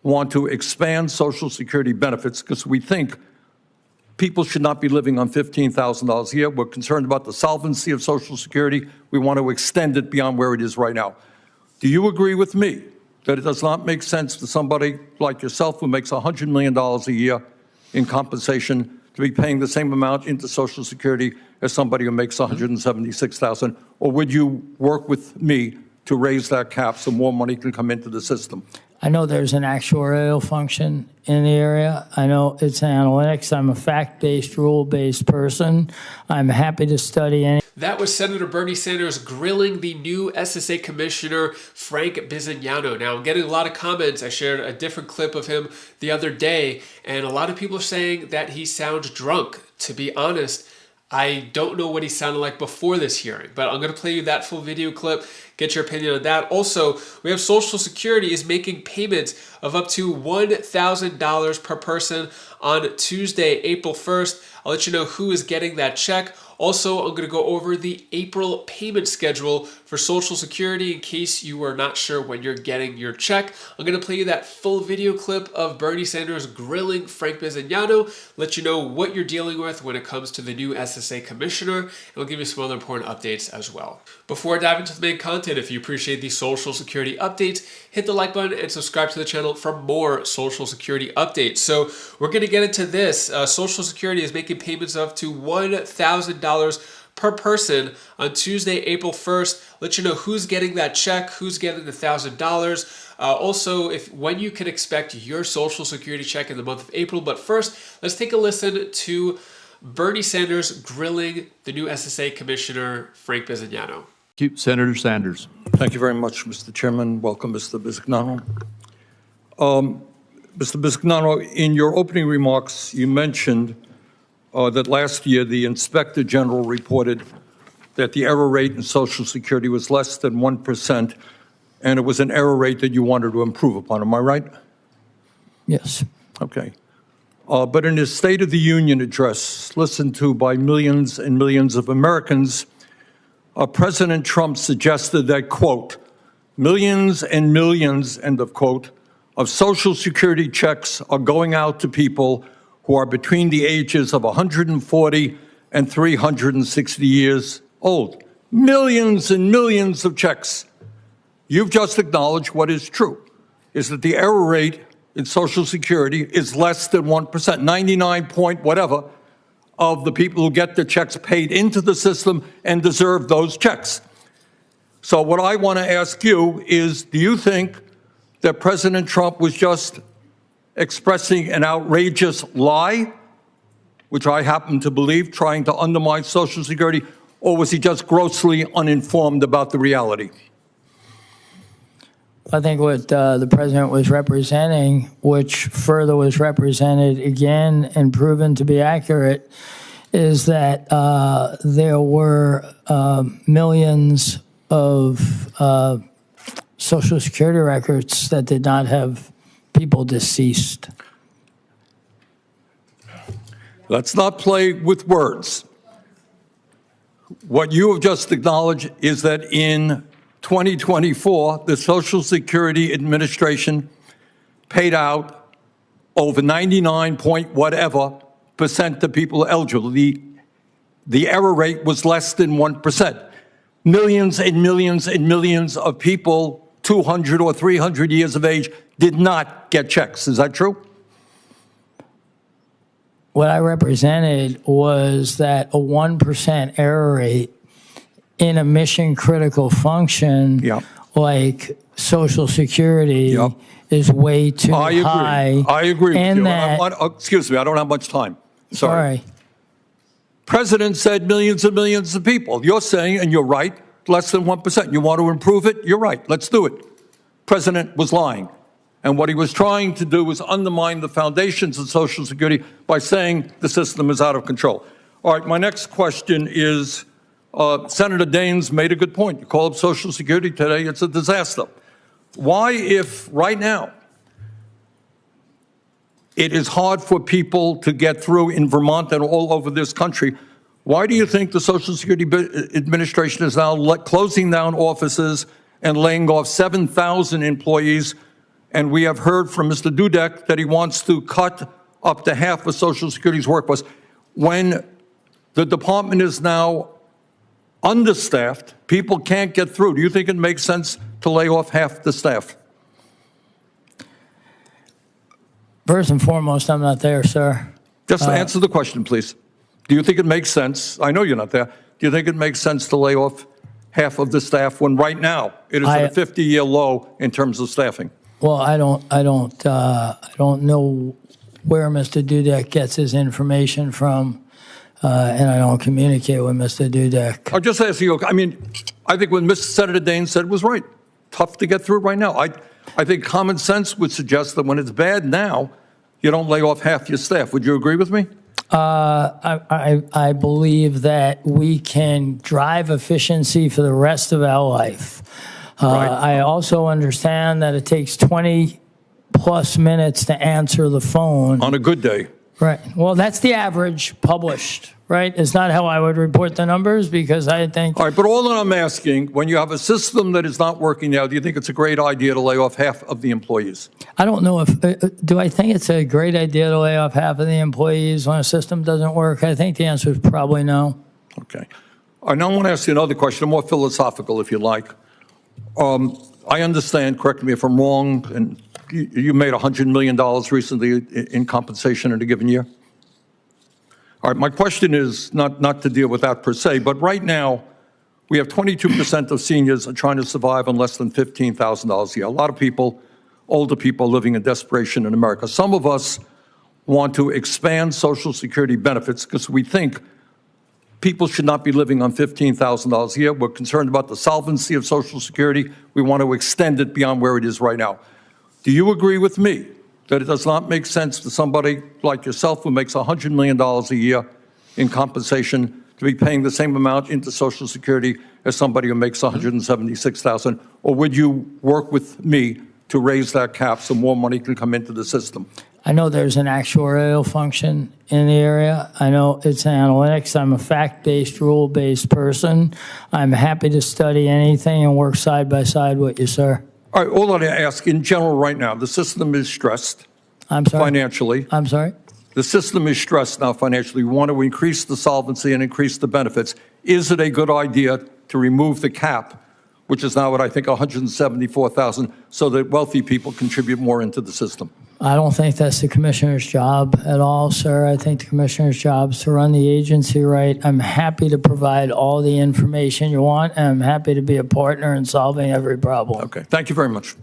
want to expand Social Security benefits because we think people should not be living on $15,000 a year. We're concerned about the solvency of Social Security. We want to extend it beyond where it is right now. Do you agree with me that it does not make sense to somebody like yourself who makes $100 million a year in compensation to be paying the same amount into Social Security as somebody who makes $176,000? Or would you work with me to raise that cap so more money can come into the system? I know there's an actuarial function in the area. I know it's analytics. I'm a fact-based, rule-based person. I'm happy to study any. That was Senator Bernie Sanders grilling the new SSA Commissioner, Frank Bisognano. Now, I'm getting a lot of comments. I shared a different clip of him the other day, and a lot of people are saying that he sounds drunk. To be honest, I don't know what he sounded like before this hearing, but I'm going to play you that full video clip, get your opinion on that. Also, we have Social Security is making payments of up to $1,000 per person on Tuesday, April 1st. I'll let you know who is getting that check. Also, I'm going to go over the April payment schedule for Social Security in case you are not sure when you're getting your check. I'm going to play you that full video clip of Bernie Sanders grilling Frank Bisognano, let you know what you're dealing with when it comes to the new SSA Commissioner, and I'll give you some other important updates as well. Before I dive into the main content, if you appreciate these Social Security updates, hit the like button and subscribe to the channel for more Social Security updates. So we're going to get into this. Social Security is making payments of up to $1,000 per person on Tuesday, April 1st. Let you know who's getting that check, who's getting the $1,000. Also, when you can expect your Social Security check in the month of April. But first, let's take a listen to Bernie Sanders grilling the new SSA Commissioner, Frank Bisognano. Thank you, Senator Sanders. Thank you very much, Mr. Chairman. Welcome, Mr. Bisognano. Mr. Bisognano, in your opening remarks, you mentioned that last year the Inspector General reported that the error rate in Social Security was less than 1%, and it was an error rate that you wanted to improve upon. Am I right? Yes. Okay. But in his State of the Union address, listened to by millions and millions of Americans, President Trump suggested that, quote, millions and millions, end of quote, of Social Security checks are going out to people who are between the ages of 140 and 360 years old. Millions and millions of checks. You've just acknowledged what is true, is that the error rate in Social Security is less than 1%, 99 point whatever of the people who get the checks paid into the system and deserve those checks. So what I want to ask you is, do you think that President Trump was just expressing an outrageous lie, which I happen to believe, trying to undermine Social Security, or was he just grossly uninformed about the reality? I think what the president was representing, which further was represented again and proven to be accurate, is that there were millions of Social Security records that did not have people deceased. Let's not play with words. What you have just acknowledged is that in 2024, the Social Security Administration paid out over 99 point whatever percent of people eligible. The error rate was less than 1%. Millions and millions and millions of people 200 or 300 years of age did not get checks. Is that true? What I represented was that a 1% error rate in a mission critical function like Social Security is way too high. I agree and with you. Excuse me, I don't have much time. Sorry. Sorry. President said millions and millions of people. You're saying, and you're right, less than 1%. You want to improve it? You're right. Let's do it. President was lying. And what he was trying to do was undermine the foundations of Social Security by saying the system is out of control. All right, my next question is, Senator Daines made a good point. You call up Social Security today, it's a disaster. Why, if right now it is hard for people to get through in Vermont and all over this country, why do you think the Social Security Administration is now closing down offices and laying off 7,000 employees And we have heard from Mr. Dudek that he wants to cut up to half of Social Security's workforce. When the department is now understaffed, people can't get through. Do you think it makes sense to lay off half the staff? First and foremost, I'm not there, sir. Just answer the question, please. Do you think it makes sense? I know you're not there. Do you think it makes sense to lay off half of the staff when right now it is at a 50-year low in terms of staffing? Well, I don't know where Mr. Dudek gets his information from, and I don't communicate with Mr. Dudek. I'll just ask you, I mean, I think what Mr. Senator Dane said was right. Tough to get through right now. I think common sense would suggest that when it's bad now, you don't lay off half your staff. Would you agree with me? I believe that we can drive efficiency for the rest of our life. Right. I also understand that it takes 20 plus minutes to answer the phone. On a good day. Right. Well, that's the average published, right? It's not how I would report the numbers because I think. All right, but all that I'm asking, when you have a system that is not working now, do you think it's a great idea to lay off half of the employees? I don't know if, do I think it's a great idea to lay off half of the employees when a system doesn't work? I think the answer is probably no. Okay. All right, now I want to ask you another question, more philosophical if you like. I understand, correct me if I'm wrong, and you made $100 million recently in compensation in a given year? All right, my question is not to deal with that per se, but right now, we have 22% of seniors are trying to survive on less than $15,000 a year. A lot of people, older people, living in desperation in America. Some of us want to expand Social Security benefits because we think people should not be living on $15,000 a year. We're concerned about the solvency of Social Security. We want to extend it beyond where it is right now. Do you agree with me that it does not make sense for somebody like yourself who makes $100 million a year in compensation to be paying the same amount into Social Security as somebody who makes $176,000? Or would you work with me to raise that cap so more money can come into the system? I know there's an actuarial function in the area. I know it's analytics. I'm a fact-based, rule-based person. I'm happy to study anything and work side by side with you, sir. All right, all that I ask, in general right now, the system is stressed I'm sorry? financially. I'm sorry? The system is stressed now financially. We want to increase the solvency and increase the benefits. Is it a good idea to remove the cap, which is now at, I think, $174,000, so that wealthy people contribute more into the system? I don't think that's the commissioner's job at all, sir. I think the commissioner's job is to run the agency right. I'm happy to provide all the information you want, and I'm happy to be a partner in solving every problem. Okay, thank you very much.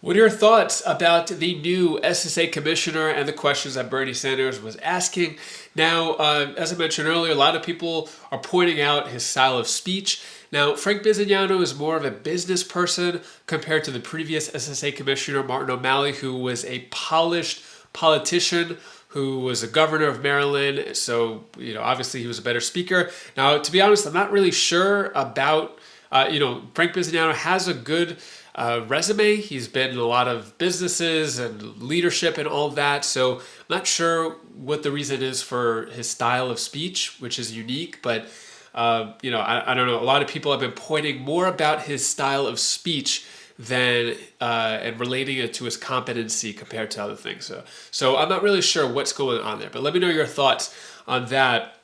What are your thoughts about the new SSA commissioner and the questions that Bernie Sanders was asking? Now, as I mentioned earlier, a lot of people are pointing out his style of speech. Now, Frank Bisignano is more of a business person compared to the previous SSA commissioner, Martin O'Malley, who was a polished politician who was a governor of Maryland. So, obviously he was a better speaker. Now, to be honest, I'm not really sure about, Frank Bisignano has a good resume. He's been in a lot of businesses and leadership and all of that. So I'm not sure what the reason is for his style of speech, which is unique, but I don't know. A lot of people have been pointing more about his style of speech than and relating it to his competency compared to other things. So I'm not really sure what's going on there. But let me know your thoughts on that.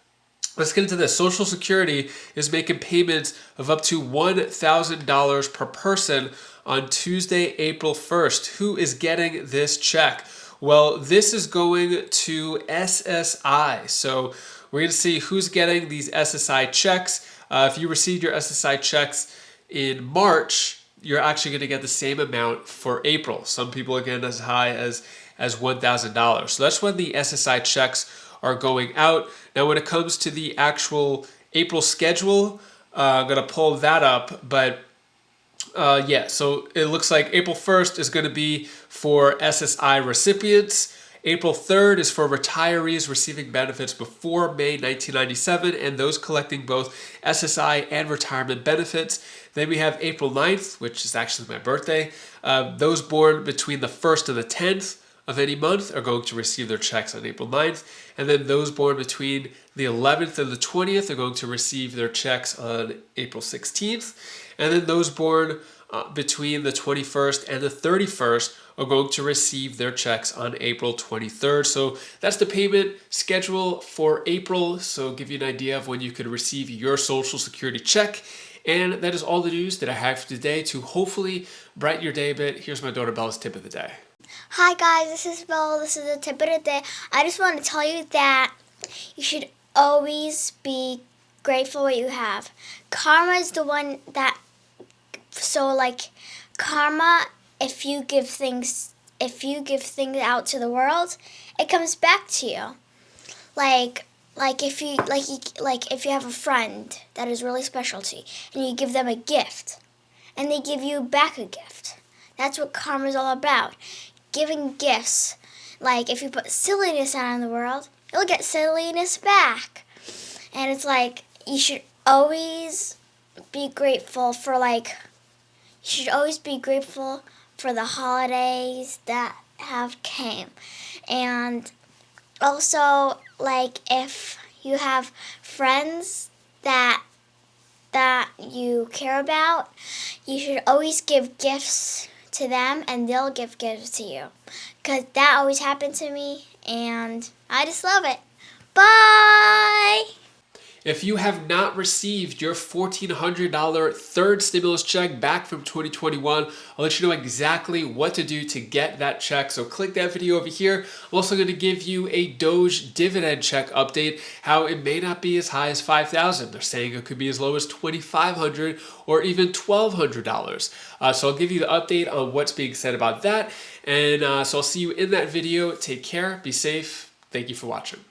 Let's get into this. Social Security is making payments of up to $1,000 per person on Tuesday, April 1st. Who is getting this check? Well, this is going to SSI. So we're going to see who's getting these SSI checks. If you received your SSI checks in March, you're actually going to get the same amount for April. Some people, again, as high as $1,000. So that's when the SSI checks are going out. Now, when it comes to the actual April schedule, I'm going to pull that up. But so it looks like April 1st is going to be for SSI recipients. April 3rd is for retirees receiving benefits before May 1997 and those collecting both SSI and retirement benefits. Then we have April 9th, which is actually my birthday. Those born between the 1st and the 10th of any month are going to receive their checks on April 9th. And then those born between the 11th and the 20th are going to receive their checks on April 16th. And then those born between the 21st and the 31st are going to receive their checks on April 23rd. So that's the payment schedule for April. So give you an idea of when you could receive your Social Security check. And that is all the news that I have for today to hopefully brighten your day a bit. Here's my daughter Bella's tip of the day. Hi guys, this is Bella. This is the tip of the day. I just want to tell you that you should always be grateful what you have. Karma is the one that, so like karma, if you give things out to the world, it comes back to you. Like if you have a friend that is really special to you and you give them a gift and they give you back a gift. That's what karma is all about. Giving gifts. Like if you put silliness out in the world, you'll get silliness back. And it's like you should always be grateful for the holidays that have came. And also, like, if you have friends that you care about, you should always give gifts to them and they'll give gifts to you. Because that always happened to me and I just love it. Bye! If you have not received your $1,400 third stimulus check back from 2021, I'll let you know exactly what to do to get that check. So click that video over here. I'm also going to give you a Doge dividend check update, how it may not be as high as $5,000. They're saying it could be as low as $2,500 or even $1,200. So I'll give you the update on what's being said about that. And so I'll see you in that video. Take care, be safe. Thank you for watching.